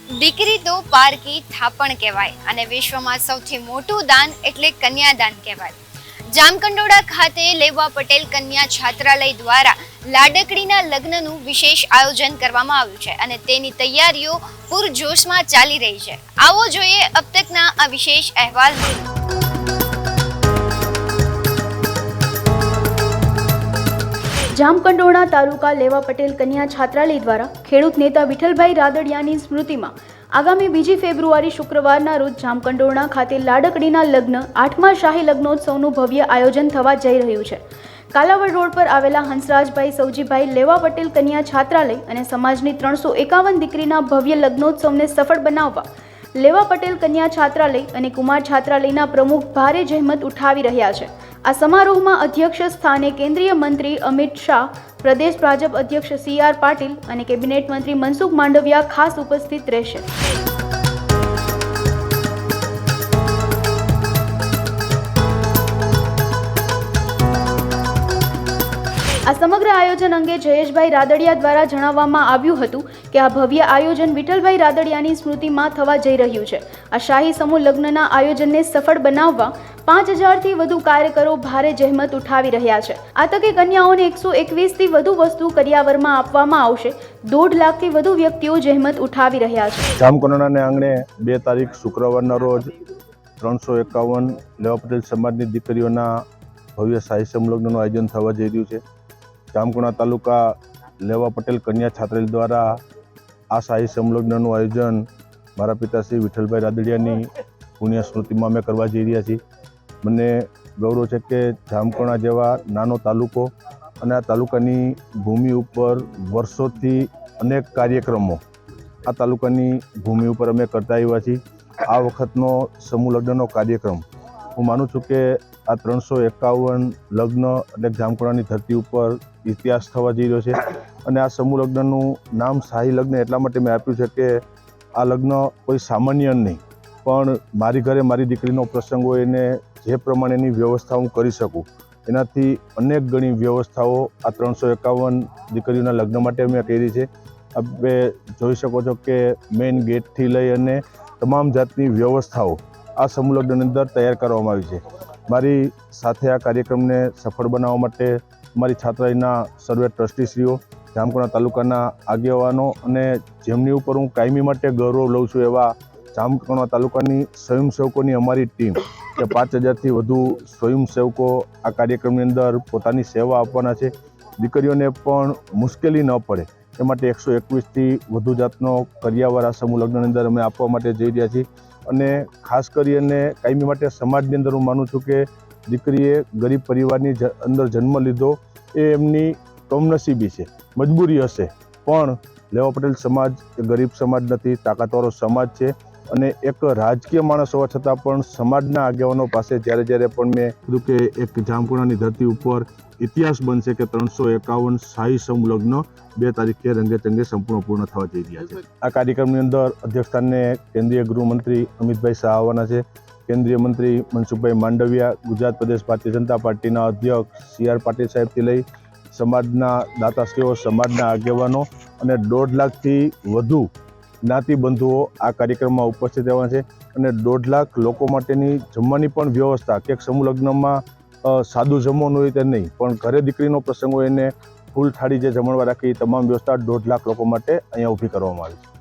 દીકરી તો પારકી થાપણ કહેવાય અને વિશ્વમાં સૌથી મોટું દાન એટલે કન્યાદાન કહેવાય. જામકંડોળા ખાતે લેવા પટેલ કન્યા છાત્રાલય દ્વારા લાડકડીના લગ્નનું વિશેષ આયોજન કરવામાં આવ્યું છે અને તેની તૈયારીઓ પૂરજોશમાં ચાલી રહી છે. આવો જોઈએ અબ તકના આ વિશેષ અહેવાલમાં. જામકંડોરણા તાલુકા લેવા પટેલ કન્યા છાત્રાલય દ્વારા ખેડૂત નેતા વિઠ્ઠલભાઈ રાદડિયાની સ્મૃતિમાં આગામી 2 ફેબ્રુઆરી શુક્રવારના રોજ જામકંડોરણા ખાતે લાડકડીના લગ્ન 8મા શાહી લગ્નોત્સવનું ભવ્ય આયોજન થવા જઈ રહ્યું છે. કાલાવડ રોડ પર આવેલા હંસરાજભાઈ સૌજીભાઈ લેવા પટેલ કન્યા છાત્રાલય અને સમાજની 351 દીકરીના ભવ્ય લગ્નોત્સવને સફળ બનાવવા લેવા પટેલ કન્યા છાત્રાલય અને કુમાર છાત્રાલયના પ્રમુખ ભારે જહેમત ઉઠાવી રહ્યા છે. આ સમારોહમાં અધ્યક્ષ સ્થાને કેન્દ્રીય મંત્રી અમિત શાહ, પ્રદેશ ભાજપ અધ્યક્ષ CR પાટીલ અને કેબિનેટ મંત્રી મનસુખ માંડવિયા ખાસ ઉપસ્થિત રહેશે. આ સમગ્ર આયોજન અંગે જયેશભાઈ રાદડિયા દ્વારા જણાવવામાં આવ્યું હતું કે આ ભવ્ય આયોજન વિઠ્ઠલભાઈ રાદડિયાની સ્મૃતિમાં થવા જઈ રહ્યું છે. આ શાહી સમૂહ લગ્નના આયોજનને સફળ બનાવવા 5000થી વધુ કાર્યકરો ભારે જહેમત ઉઠાવી રહ્યા છે. આ તકે કન્યાઓને 121થી વધુ વસ્તુ કરિયાવરમાં આપવામાં આવશે. 1.5 લાખથી વધુ વ્યક્તિઓ જહેમત ઉઠાવી રહ્યા છે. જામકંડોરણાને આંગણે 2 તારીખ શુક્રવારના રોજ 351 લેવા પટેલ સમાજની દીકરીઓના ભવ્ય શાહી સમૂહ લગ્નનું આયોજન થવા જઈ રહ્યું છે. જામકંડોરણા તાલુકા લેવા પટેલ કન્યા છાત્રાલય દ્વારા આ શાહી સમૂહ લગ્નનું આયોજન મારા પિતાશ્રી વિઠ્ઠલભાઈ રાદડિયાની પુણ્ય સ્મૃતિમાં અમે કરવા જઈ રહ્યા છીએ. મને ગૌરવ છે કે જામકંડોરણા જેવા નાનો તાલુકો અને આ તાલુકાની ભૂમિ ઉપર વર્ષોથી અનેક કાર્યક્રમો આ તાલુકાની ભૂમિ ઉપર અમે કરતા આવ્યા છીએ. આ વખતનો સમૂહ લગ્નનો કાર્યક્રમ હું માનું છું કે આ 351 લગ્ન એટલે જામકંડોરણાની ધરતી ઉપર ઇતિહાસ થવા જઈ રહ્યો છે. અને આ સમૂહ લગ્નનું નામ શાહી લગ્ન એટલા માટે મેં આપ્યું છે કે આ લગ્ન કોઈ સામાન્ય નહીં, પણ મારી ઘરે મારી દીકરીનો પ્રસંગ હોય એને જે પ્રમાણેની વ્યવસ્થા હું કરી શકું એનાથી અનેક ગણી વ્યવસ્થાઓ આ 351 દીકરીઓના લગ્ન માટે અમે કરી છે. આપણે જોઈ શકો છો કે મેઇન ગેટથી લઈ અને તમામ જાતની વ્યવસ્થાઓ આ સમૂહ લગ્નની અંદર તૈયાર કરવામાં આવી છે. મારી સાથે આ કાર્યક્રમને સફળ બનાવવા માટે મારી છાત્રાલયના સર્વે ટ્રસ્ટીશ્રીઓ, જામકંડોરણા તાલુકાના આગેવાનો અને જેમની ઉપર હું કાયમી માટે ગૌરવ લઉં છું એવા જામકંડોરણા તાલુકાની સ્વયંસેવકોની અમારી ટીમ કે 5000થી વધુ સ્વયંસેવકો આ કાર્યક્રમની અંદર પોતાની સેવા આપવાના છે. દીકરીઓને પણ મુશ્કેલી ન પડે એ માટે 121થી વધુ જાતનો કરિયાવર આ સમૂહ લગ્નની અંદર અમે આપવા માટે જઈ રહ્યા છીએ. અને ખાસ કરીને કાયમી માટે સમાજની અંદર હું માનું છું કે દીકરીએ ગરીબ પરિવારની અંદર જન્મ લીધો એ એમની કમનસીબી છે, મજબૂરી હશે, પણ લેવા પટેલ સમાજ એ ગરીબ સમાજ નથી, તાકાતવાળો સમાજ છે. અને એક રાજકીય માણસ હોવા છતાં પણ સમાજના આગેવાનો પાસે જ્યારે પણ મેં કીધું કે એક જામકંડોરણાની ધરતી ઉપર ઇતિહાસ બનશે કે 351 શાહી સમૂહ લગ્ન 2 તારીખે રંગે ચંગે સંપૂર્ણ પૂર્ણ થવા જઈ રહ્યા છે. આ કાર્યક્રમની અંદર અધ્યક્ષસ્થાને કેન્દ્રીય ગૃહમંત્રી અમિતભાઈ શાહ આવવાના છે. કેન્દ્રીય મંત્રી મનસુખભાઈ માંડવિયા, ગુજરાત પ્રદેશ ભારતીય જનતા પાર્ટીના અધ્યક્ષ CR પાટીલ સાહેબથી લઈ સમાજના દાતાશ્રીઓ, સમાજના આગેવાનો અને 1.5 લાખથી વધુ જ્ઞાતિબંધુઓ આ કાર્યક્રમમાં ઉપસ્થિત રહેવા છે. અને 1.5 લાખ લોકો માટેની જમવાની પણ વ્યવસ્થા કે સમૂહ લગ્નમાં સાદું જમવાનું હોય તે નહીં, પણ ઘરે દીકરીનો પ્રસંગ હોય એને ફૂલ થાળી જે જમણવાર રાખી તમામ વ્યવસ્થા 1.5 લાખ લોકો માટે અહીંયા ઊભી કરવામાં આવી છે.